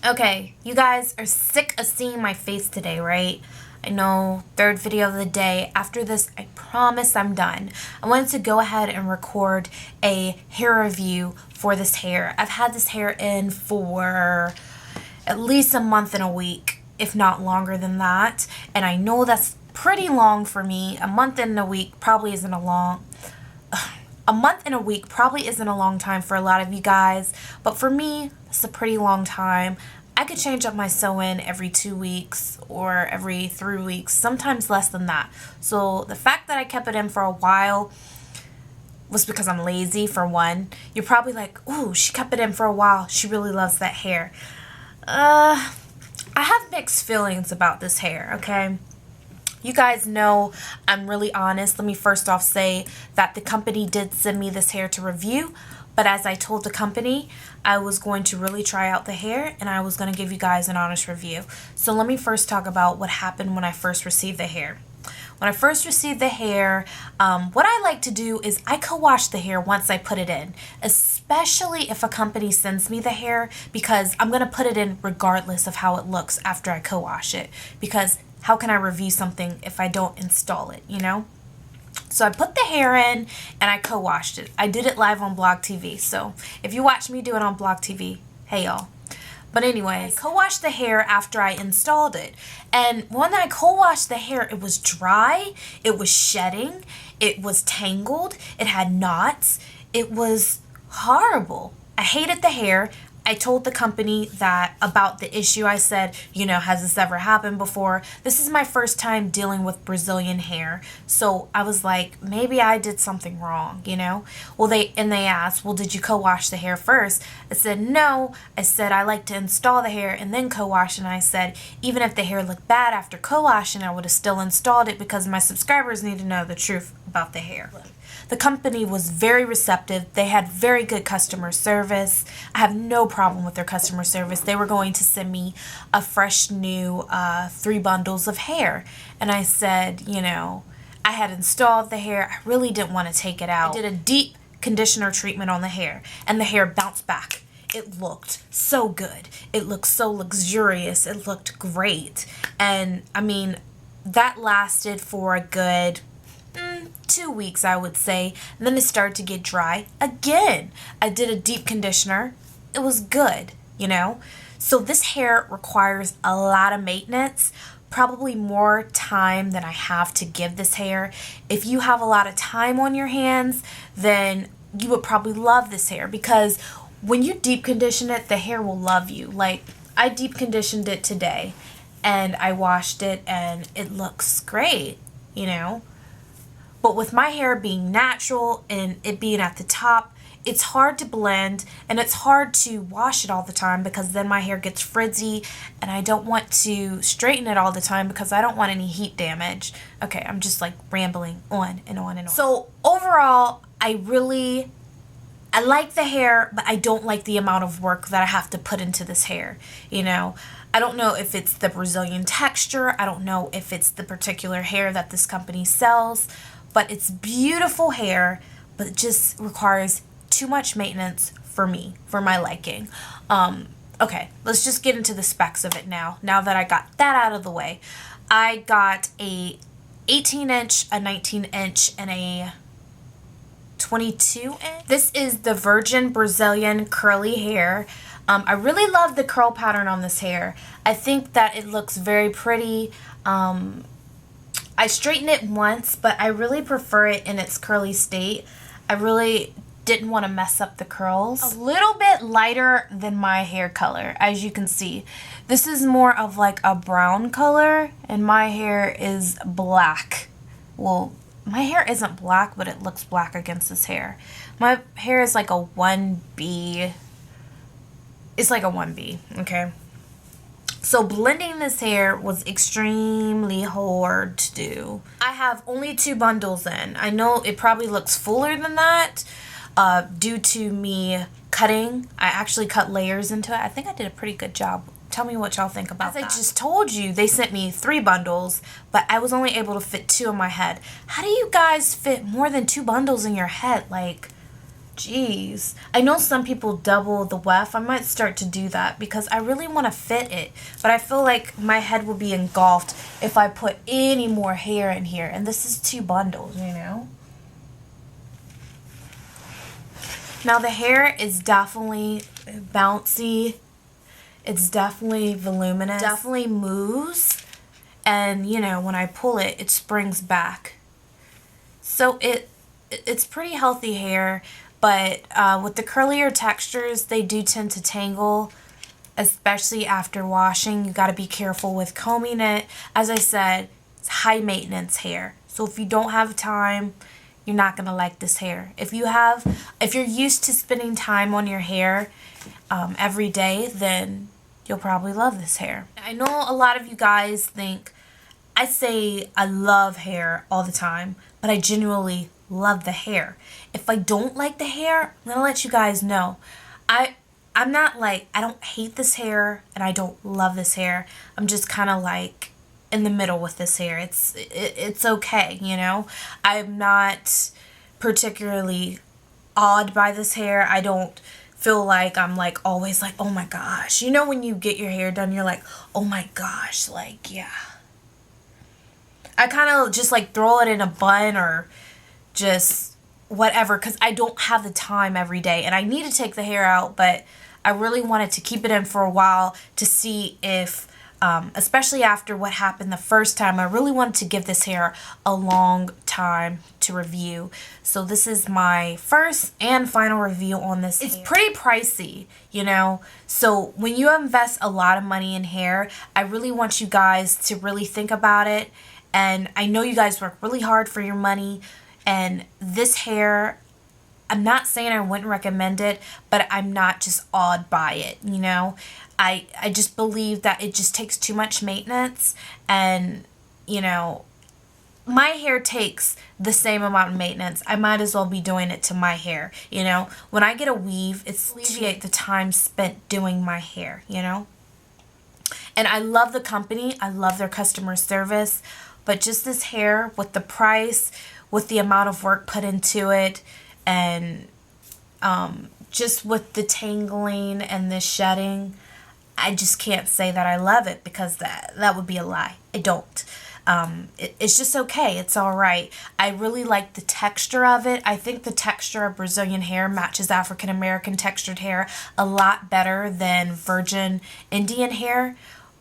Okay, you guys are sick of seeing my face today, right? I know, third video of the day. After this, I promise I'm done. I wanted to go ahead and record a hair review for this hair. I've had this hair in for at least a month and a week, if not longer than that. And I know that's pretty long for me. A month and a week probably isn't a month and a week probably isn't a long time for a lot of you guys, but for me, it's a pretty long time. I could change up my sew-in every 2 weeks or every 3 weeks, sometimes less than that. So the fact that I kept it in for a while was because I'm lazy, for one. You're probably like, ooh, she kept it in for a while. She really loves that hair. I have mixed feelings about this hair, okay? You guys know I'm really honest. Let me first off say that the company did send me this hair to review, but as I told the company, I was going to really try out the hair and I was going to give you guys an honest review. So let me first talk about what happened when I first received the hair. When I first received the hair, what I like to do is I co-wash the hair once I put it in, especially if a company sends me the hair, because I'm going to put it in regardless of how it looks after I co-wash it, because how can I review something if I don't install it, you know? So I put the hair in and I co-washed it. I did it live on Blog TV. So if you watch me do it on Blog TV, hey y'all. But anyway, I co-washed the hair after I installed it. And when I co-washed the hair, it was dry, it was shedding, it was tangled, it had knots. It was horrible. I hated the hair. I told the company that about the issue. I said, you know, has this ever happened before? This is my first time dealing with Brazilian hair. So I was like, maybe I did something wrong, you know? Well, they asked, well, did you co-wash the hair first? I said, no. I said, I like to install the hair and then co-wash. And I said, even if the hair looked bad after co-washing, I would have still installed it because my subscribers need to know the truth about the hair. The company was very receptive. They had very good customer service. I have no problem with their customer service. They were going to send me a fresh new 3 bundles of hair. And I said, you know, I had installed the hair. I really didn't want to take it out. I did a deep conditioner treatment on the hair and the hair bounced back. It looked so good. It looked so luxurious. It looked great. And I mean, that lasted for a good 2 weeks, I would say. And then it started to get dry again. I did a deep conditioner. It was good, you know. So this hair requires a lot of maintenance, probably more time than I have to give this hair. If you have a lot of time on your hands, then you would probably love this hair, because when you deep condition it, the hair will love you. Like, I deep conditioned it today and I washed it and it looks great, you know. But with my hair being natural and it being at the top, it's hard to blend and it's hard to wash it all the time, because then my hair gets frizzy and I don't want to straighten it all the time because I don't want any heat damage. Okay, I'm just like rambling on and on and on. So overall, I like the hair, but I don't like the amount of work that I have to put into this hair, you know. I don't know if it's the Brazilian texture. I don't know if it's the particular hair that this company sells. But it's beautiful hair, but it just requires too much maintenance for me, for my liking. Okay, let's just get into the specs of it now that I got that out of the way. I got a 18-inch, a 19-inch, and a 22-inch. This is the Virgin Brazilian curly hair. I really love the curl pattern on this hair. I think that it looks very pretty. I straightened it once, but I really prefer it in its curly state. I really didn't want to mess up the curls. A little bit lighter than my hair color, as you can see. This is more of like a brown color, and my hair is black. Well, my hair isn't black, but it looks black against this hair. My hair is like a 1B. It's like a 1B, okay? So blending this hair was extremely hard to do. I have only 2 bundles in. I know it probably looks fuller than that due to me cutting. I actually cut layers into it. I think I did a pretty good job. Tell me what y'all think about that. As I just told you, they sent me 3 bundles, but I was only able to fit 2 in my head. How do you guys fit more than 2 bundles in your head? Like, Jeez. I know some people double the weft. I might start to do that because I really want to fit it. But I feel like my head will be engulfed if I put any more hair in here. And this is 2 bundles, you know? Now the hair is definitely bouncy. It's definitely voluminous. Definitely moves. And, you know, when I pull it, it springs back. So it's pretty healthy hair. But with the curlier textures, they do tend to tangle, especially after washing. You got to be careful with combing it. As I said, it's high maintenance hair. So if you don't have time, you're not going to like this hair. If you're used to spending time on your hair every day, then you'll probably love this hair. I know a lot of you guys think I say I love hair all the time, but I genuinely love the hair. If I don't like the hair, I'm gonna let you guys know. I'm not like, I don't hate this hair and I don't love this hair. I'm just kind of like in the middle with this hair. It's okay, you know. I'm not particularly awed by this hair. I don't feel like I'm like always like, oh my gosh. You know when you get your hair done, you're like, oh my gosh, like, yeah. I kind of just like throw it in a bun or just whatever, because I don't have the time every day and I need to take the hair out, but I really wanted to keep it in for a while to see if, especially after what happened the first time, I really wanted to give this hair a long time to review. So this is my first and final review on this hair. It's pretty pricey, you know, so when you invest a lot of money in hair, I really want you guys to really think about it. And I know you guys work really hard for your money. And this hair, I'm not saying I wouldn't recommend it, but I'm not just awed by it, you know. I just believe that it just takes too much maintenance. And, you know, my hair takes the same amount of maintenance. I might as well be doing it to my hair, you know. When I get a weave, it's alleviate the time spent doing my hair, you know. And I love the company. I love their customer service. But just this hair, with the price, with the amount of work put into it, and just with the tangling and the shedding, I just can't say that I love it, because that would be a lie. I don't. It's just okay. It's all right. I really like the texture of it. I think the texture of Brazilian hair matches African American textured hair a lot better than virgin Indian hair.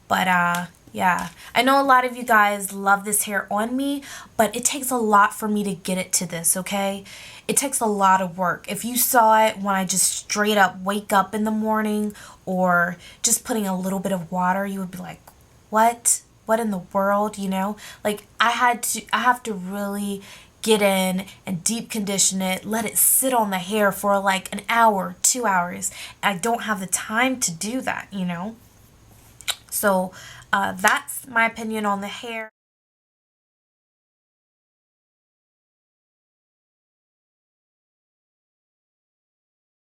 But yeah, I know a lot of you guys love this hair on me, but it takes a lot for me to get it to this, okay? It takes a lot of work. If you saw it when I just straight up wake up in the morning, or just putting a little bit of water, you would be like, what? What in the world, you know? Like, I have to really get in and deep condition it, let it sit on the hair for like an hour, 2 hours. I don't have the time to do that, you know? So that's my opinion on the hair.